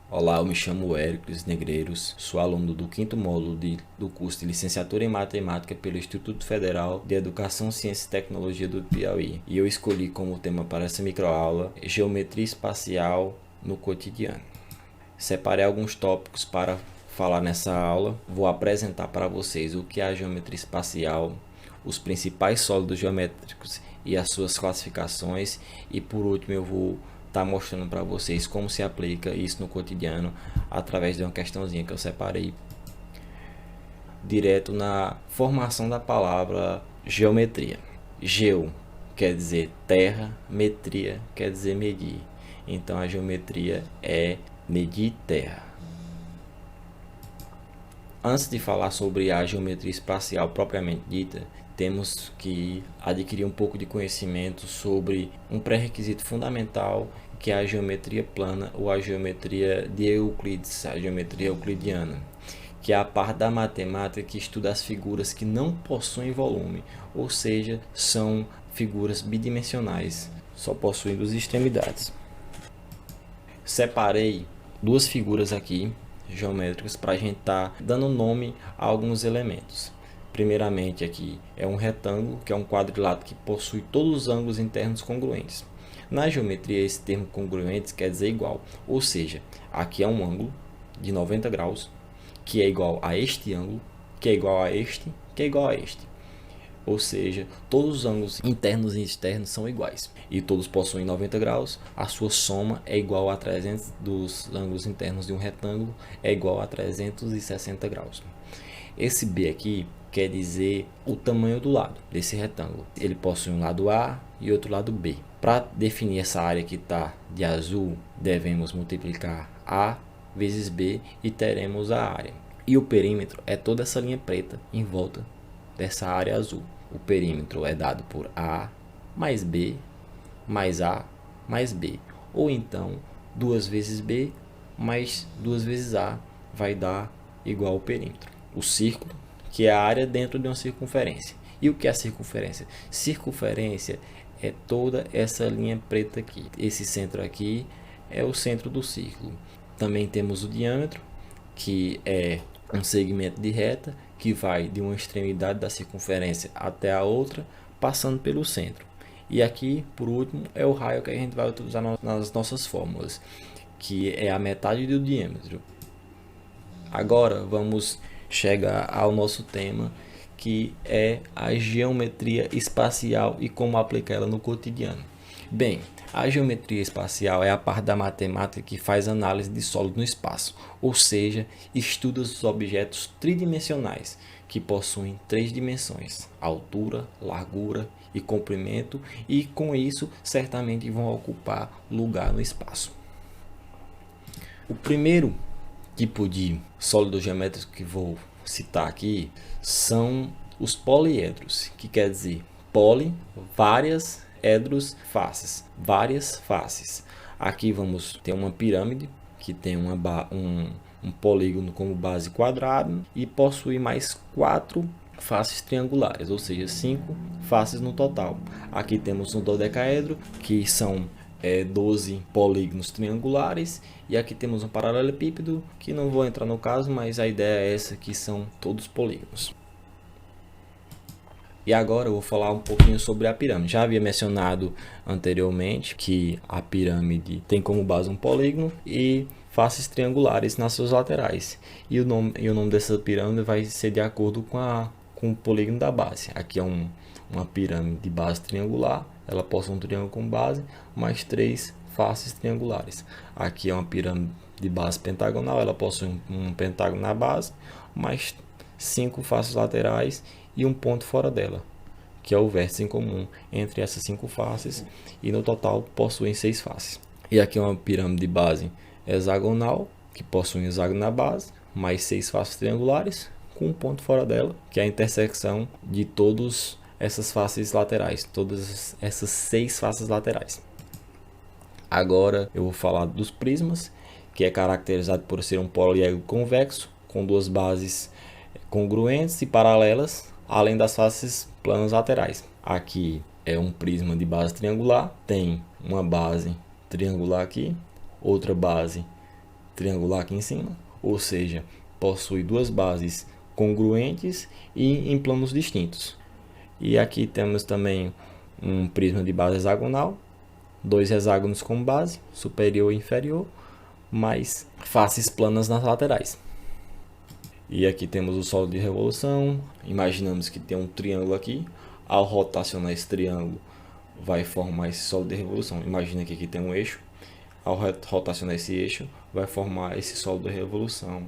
Olá, eu me chamo Hércules Negreiros, sou aluno do quinto módulo do curso de Licenciatura em Matemática pelo Instituto Federal de Educação, Ciência e Tecnologia do Piauí. E eu escolhi como tema para essa microaula Geometria Espacial no Cotidiano. Separei alguns tópicos para falar nessa aula. Vou apresentar para vocês o que é a geometria espacial, os principais sólidos geométricos e as suas classificações, e por último eu vou estar mostrando para vocês como se aplica isso no cotidiano através de uma questãozinha que eu separei direto na formação da palavra geometria. Geo quer dizer terra, metria quer dizer medir. Então a geometria é medir terra. Antes de falar sobre a geometria espacial propriamente dita, temos que adquirir um pouco de conhecimento sobre um pré-requisito fundamental, que é a geometria plana ou a geometria de Euclides, a geometria euclidiana, que é a parte da matemática que estuda as figuras que não possuem volume, ou seja, são figuras bidimensionais, só possuem duas extremidades. Separei duas figuras aqui geométricas para a gente estar dando nome a alguns elementos. Primeiramente aqui é um retângulo, que é um quadrilátero que possui todos os ângulos internos congruentes. Na geometria, esse termo congruentes quer dizer igual, ou seja, aqui é um ângulo de 90 graus, que é igual a este ângulo, que é igual a este, que é igual a este. Ou seja, todos os ângulos internos e externos são iguais e todos possuem 90 graus. A sua soma é igual a 300 dos ângulos internos de um retângulo, é igual a 360 graus. Esse B aqui quer dizer o tamanho do lado desse retângulo. Ele possui um lado A e outro lado B. Para definir essa área que está de azul, devemos multiplicar A vezes B e teremos a área. E o perímetro é toda essa linha preta em volta dessa área azul. O perímetro é dado por A mais B mais A mais B. Ou então 2 vezes B mais 2 vezes A vai dar igual ao perímetro. O círculo, que é a área dentro de uma circunferência. E o que é a circunferência? Circunferência é toda essa linha preta aqui. Esse centro aqui é o centro do círculo. Também temos o diâmetro, que é um segmento de reta que vai de uma extremidade da circunferência até a outra, passando pelo centro. E aqui, por último, é o raio que a gente vai utilizar nas nossas fórmulas, que é a metade do diâmetro. Agora vamos chegar ao nosso tema, que é a geometria espacial e como aplicar ela no cotidiano. Bem, a geometria espacial é a parte da matemática que faz análise de sólidos no espaço, ou seja, estuda os objetos tridimensionais que possuem 3 dimensões: altura, largura e comprimento, e com isso certamente vão ocupar lugar no espaço. O primeiro tipo de sólido geométrico que vou citar aqui são os poliedros, que quer dizer poli, várias, edros, faces, várias faces. Aqui vamos ter uma pirâmide que tem um polígono como base quadrado e possui mais 4 faces triangulares, ou seja, 5 faces no total. Aqui temos um dodecaedro, que são 12 polígonos triangulares, e aqui temos um paralelepípedo, que não vou entrar no caso, mas a ideia é essa, que são todos polígonos. E agora eu vou falar um pouquinho sobre a pirâmide. Já havia mencionado anteriormente que a pirâmide tem como base um polígono e faces triangulares nas suas laterais. E o nome dessa pirâmide vai ser de acordo com o polígono da base. Aqui é uma pirâmide de base triangular, ela possui um triângulo com base, mais 3 faces triangulares. Aqui é uma pirâmide de base pentagonal, ela possui um pentágono na base, mais 5 faces laterais e um ponto fora dela, que é o vértice em comum entre essas 5 faces, e no total possuem 6 faces. E aqui é uma pirâmide de base hexagonal, que possui um hexágono na base, mais 6 faces triangulares, com um ponto fora dela, que é a intersecção de todas essas faces laterais, todas essas 6 faces laterais. Agora eu vou falar dos prismas, que é caracterizado por ser um poliedro convexo, com 2 bases congruentes e paralelas, além das faces planas laterais. Aqui é um prisma de base triangular, tem uma base triangular aqui, outra base triangular aqui em cima, ou seja, possui duas bases congruentes e em planos distintos. E aqui temos também um prisma de base hexagonal, dois hexágonos como base, superior e inferior, mais faces planas nas laterais. E aqui temos o solo de revolução. Imaginamos que tem um triângulo aqui. Ao rotacionar esse triângulo, vai formar esse solo de revolução. Imagina que aqui tem um eixo. Ao rotacionar esse eixo, vai formar esse solo de revolução.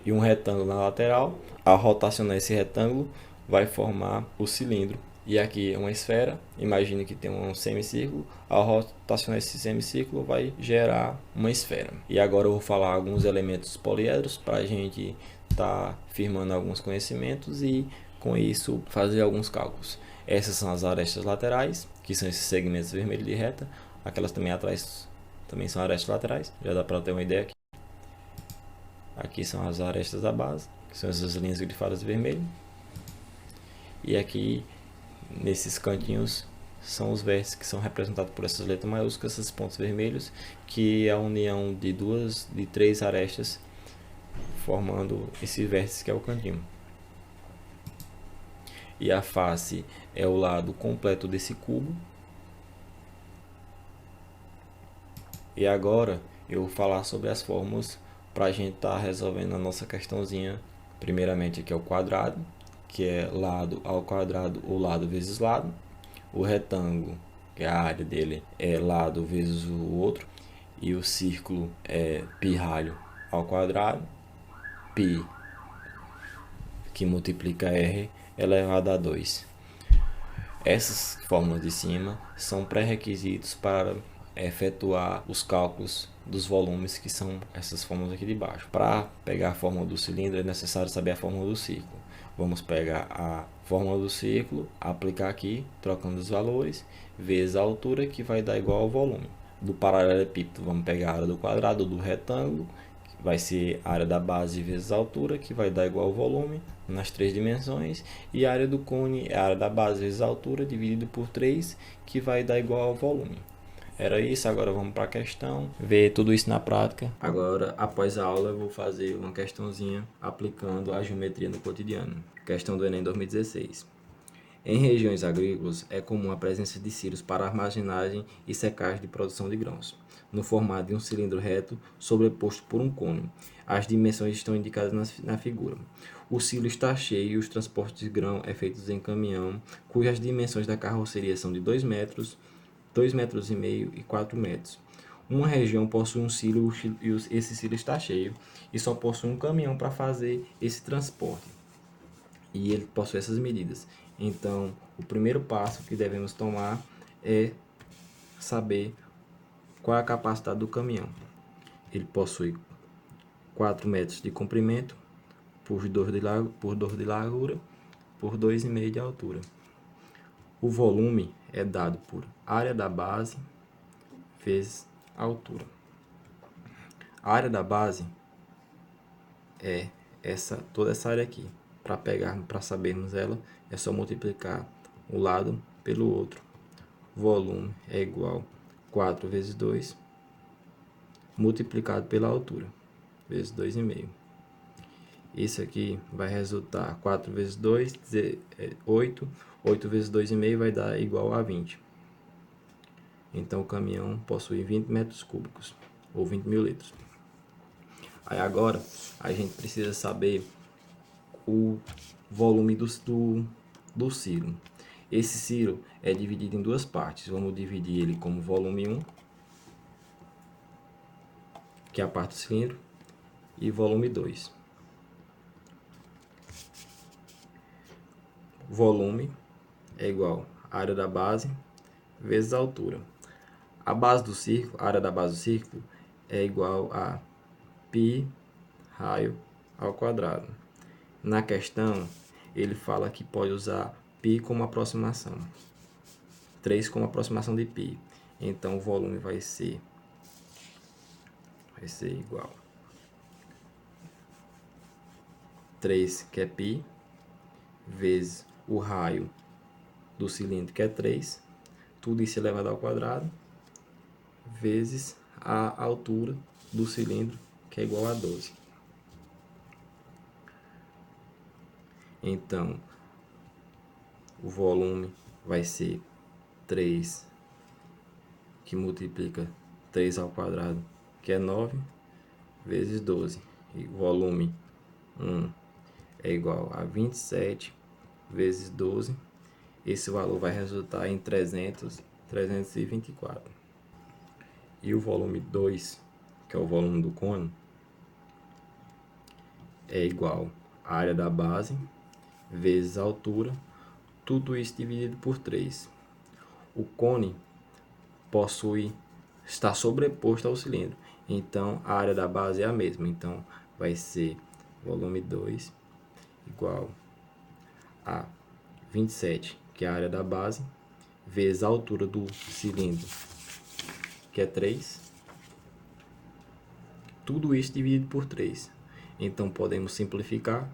E um retângulo na lateral. Ao rotacionar esse retângulo, vai formar o cilindro. E aqui é uma esfera. Imagine que tem um semicírculo. Ao rotacionar esse semicírculo, vai gerar uma esfera. E agora eu vou falar alguns elementos poliedros para a gente estar firmando alguns conhecimentos e com isso fazer alguns cálculos. Essas são as arestas laterais, que são esses segmentos vermelhos de reta. Aquelas também atrás também são arestas laterais. Já dá para ter uma ideia aqui. Aqui são as arestas da base, que são essas linhas grifadas vermelho. E aqui nesses cantinhos são os vértices que são representados por essas letras maiúsculas, esses pontos vermelhos, que é a união de três arestas formando esse vértice que é o cantinho. E a face é o lado completo desse cubo. E agora eu vou falar sobre as fórmulas para a gente estar resolvendo a nossa questãozinha. Primeiramente aqui é o quadrado, que é lado ao quadrado ou lado vezes lado. O retângulo, que a área dele é lado vezes o outro. E o círculo é pirralho ao quadrado. Π, que multiplica R elevado a 2. Essas fórmulas de cima são pré-requisitos para efetuar os cálculos dos volumes, que são essas fórmulas aqui de baixo. Para pegar a fórmula do cilindro é necessário saber a fórmula do círculo. Vamos pegar a fórmula do círculo, aplicar aqui, trocando os valores, vezes a altura, que vai dar igual ao volume. Do paralelepípedo, vamos pegar a área do quadrado, do retângulo, que vai ser a área da base vezes a altura, que vai dar igual ao volume, nas três dimensões. E a área do cone é a área da base vezes a altura, dividido por 3, que vai dar igual ao volume. Era isso, agora vamos para a questão, ver tudo isso na prática. Agora, após a aula, eu vou fazer uma questãozinha aplicando a geometria no cotidiano. Questão do Enem 2016. Em regiões agrícolas, é comum a presença de silos para armazenagem e secagem de produção de grãos, no formato de um cilindro reto sobreposto por um cone. As dimensões estão indicadas na figura. O silo está cheio e os transportes de grão é feitos em caminhão, cujas dimensões da carroceria são de 2 metros, 2,5 metros e 4 metros. Uma região possui um silo e esse silo está cheio e só possui um caminhão para fazer esse transporte. E ele possui essas medidas. Então, o primeiro passo que devemos tomar é saber qual é a capacidade do caminhão. Ele possui 4 metros de comprimento por 2 de largura por 2,5 de altura. O volume é dado por área da base vezes a altura. A área da base é toda essa área aqui. Para sabermos ela, é só multiplicar um lado pelo outro. Volume é igual a 4 vezes 2 multiplicado pela altura, vezes 2,5. Isso aqui vai resultar 4 vezes 2, 8. 8 vezes 2,5 vai dar igual a 20. Então, o caminhão possui 20 metros cúbicos, ou 20 mil litros. Aí agora, a gente precisa saber o volume do silo. Esse silo é dividido em duas partes. Vamos dividir ele como volume 1, que é a parte do cilindro, e volume 2. Volume é igual à área da base vezes a altura. A base do círculo, a área da base do círculo é igual a π raio ao quadrado. Na questão, ele fala que pode usar π como aproximação, 3 como aproximação de π. Então, o volume vai ser igual a 3, que é π, vezes o raio do cilindro, que é 3, tudo isso elevado ao quadrado, vezes a altura do cilindro, que é igual a 12. Então, o volume vai ser 3, que multiplica 3 ao quadrado, que é 9, vezes 12. E o volume 1 é igual a 27 vezes 12. Esse valor vai resultar em 324. E o volume 2, que é o volume do cone, é igual à área da base vezes a altura, tudo isso dividido por 3. O cone está sobreposto ao cilindro, então a área da base é a mesma, então vai ser volume 2 igual a 27, que é a área da base, vezes a altura do cilindro, que é 3, tudo isso dividido por 3. Então podemos simplificar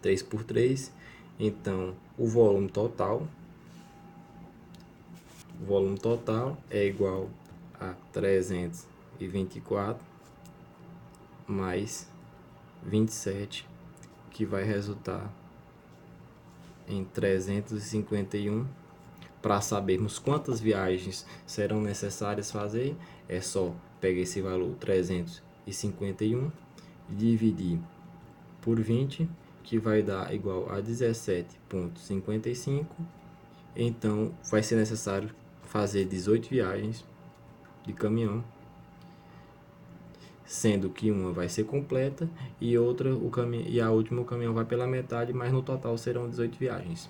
3 por 3, então o volume total é igual a 324 mais 27, que vai resultar em 351. Para sabermos quantas viagens serão necessárias fazer, é só pegar esse valor 351 e dividir por 20, que vai dar igual a 17,55. Então vai ser necessário fazer 18 viagens de caminhão, sendo que uma vai ser completa e outra e a última o caminhão vai pela metade, mas no total serão 18 viagens.